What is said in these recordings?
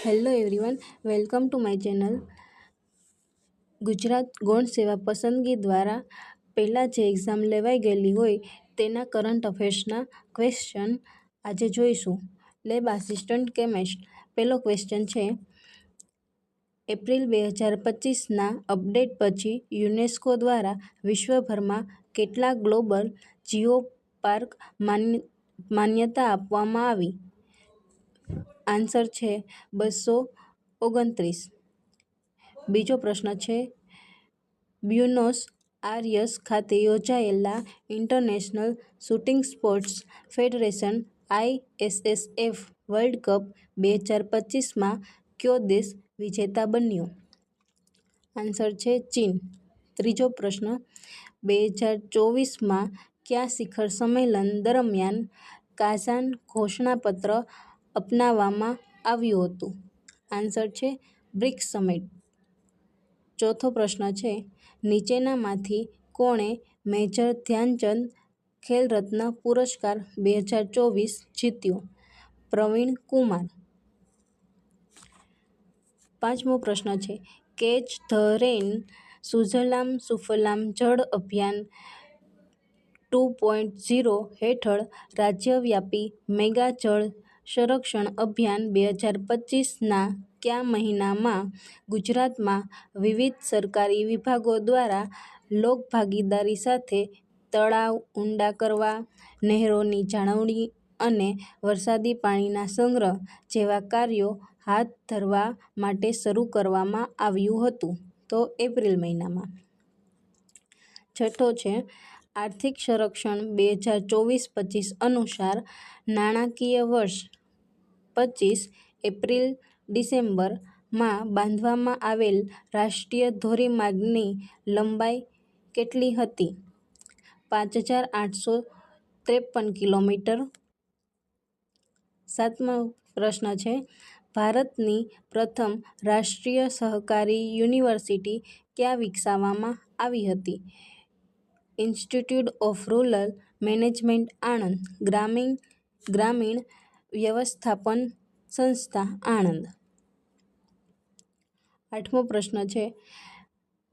Hello everyone, welcome to my channel. Gujarat ગૌણ સેવા પસંદગી દ્વારા પહેલાં જે એક્ઝામ લેવાઈ ગયેલી હોય તેના કરંટ અફેર્સના ક્વેશ્ચન આજે જોઈશું. Lab assistant chemist. પહેલો ક્વેશ્ચન છે, એપ્રિલ 2025ના અપડેટ પછી યુનેસ્કો દ્વારા વિશ્વભરમાં કેટલા ગ્લોબલ જીઓ પાર્ક માન્યતા આપવામાં આવી? આન્સર છે 229. બીજો પ્રશ્ન છે, બ્યુનોસ આયર્સ ખાતે યોજાયેલા international shooting sports federation ISSF world cup 2025માં કયો દેશ વિજેતા બન્યો? આન્સર છે ચીન. ત્રીજો પ્રશ્ન, 2024માં કયા શિખર સંમેલન દરમિયાન કાઝાન ઘોષણાપત્ર અપનાવવામાં આવ્યું હતું? આન્સર છે બ્રિક્સ સમિટ. ચોથો પ્રશ્ન છે, નીચેનામાંથી કોણે મેજર ધ્યાનચંદ ખેલ રત્ન પુરસ્કાર 2024 જીત્યો? પ્રવીણ કુમાર. પાંચમો પ્રશ્ન છે, catch the rain Sujalam Sufalam જળ અભિયાન 2.0 હેઠળ રાજ્યવ્યાપી મેગા જળ સંરક્ષણ અભિયાન 2025ના કયા મહિનામાં ગુજરાતમાં વિવિધ સરકારી વિભાગો દ્વારા લોકભાગીદારી સાથે તળાવ ઊંડા કરવા, નહેરોની જાળવણી અને વરસાદી પાણીના સંગ્રહ જેવા કાર્યો હાથ ધરવા માટે શરૂ કરવામાં આવ્યું હતું? તો એપ્રિલ મહિનામાં. છઠ્ઠો છે, આર્થિક સર્વેક્ષણ 2024-25 અનુસાર નાણાકીય વર્ષ 25 એપ્રિલ-ડિસેમ્બર માં બાંધવામાં આવેલ રાષ્ટ્રીય ધોરીમાર્ગની લંબાઈ કેટલી હતી? 5853 કિલોમીટર. સાતમો પ્રશ્ન છે, ભારતની પ્રથમ રાષ્ટ્રીય સહકારી યુનિવર્સિટી ક્યાં વિકસાવવામાં આવી હતી? Institute of rural management Anand. ગ્રામીણ વ્યવસ્થાપન સંસ્થા આણંદ. આઠમો પ્રશ્ન છે,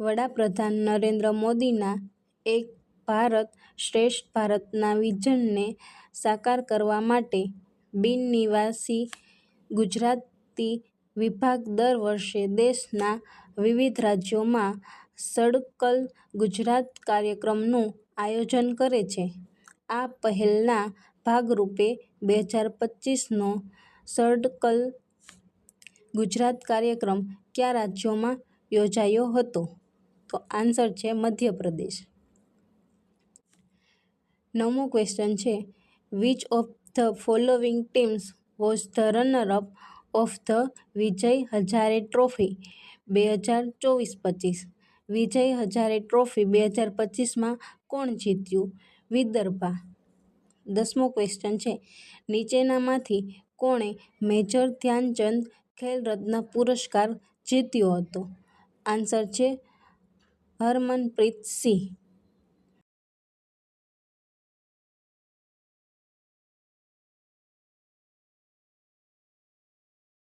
વડાપ્રધાન નરેન્દ્ર મોદીના એક ભારત શ્રેષ્ઠ ભારતના વિઝનને સાકાર કરવા માટે બિન-નિવાસી ગુજરાતી વિભાગ દર વર્ષે દેશના વિવિધ રાજ્યોમાં સડકલ ગુજરાત કાર્યક્રમનું આયોજન કરે છે. આ પહેલના ભાગરૂપે 2025નો સડકલ ગુજરાત કાર્યક્રમ કયા રાજ્યોમાં યોજાયો હતો? તો આન્સર છે મધ્યપ્રદેશ. નવમો ક્વેશ્ચન છે, which of the following teams was the runner up of the Vijay Hazare trophy 2024-25? Vijay Hazare trophy 2025માં કોણ જીત્યું? વિદર્ભા. 10મો ક્વેશ્ચન છે, નીચેનામાંથી કોણે મેજર ધ્યાનચંદ ખેલ રત્ન પુરસ્કાર જીત્યો હતો? આન્સર છે હરમનપ્રીત સિંહ.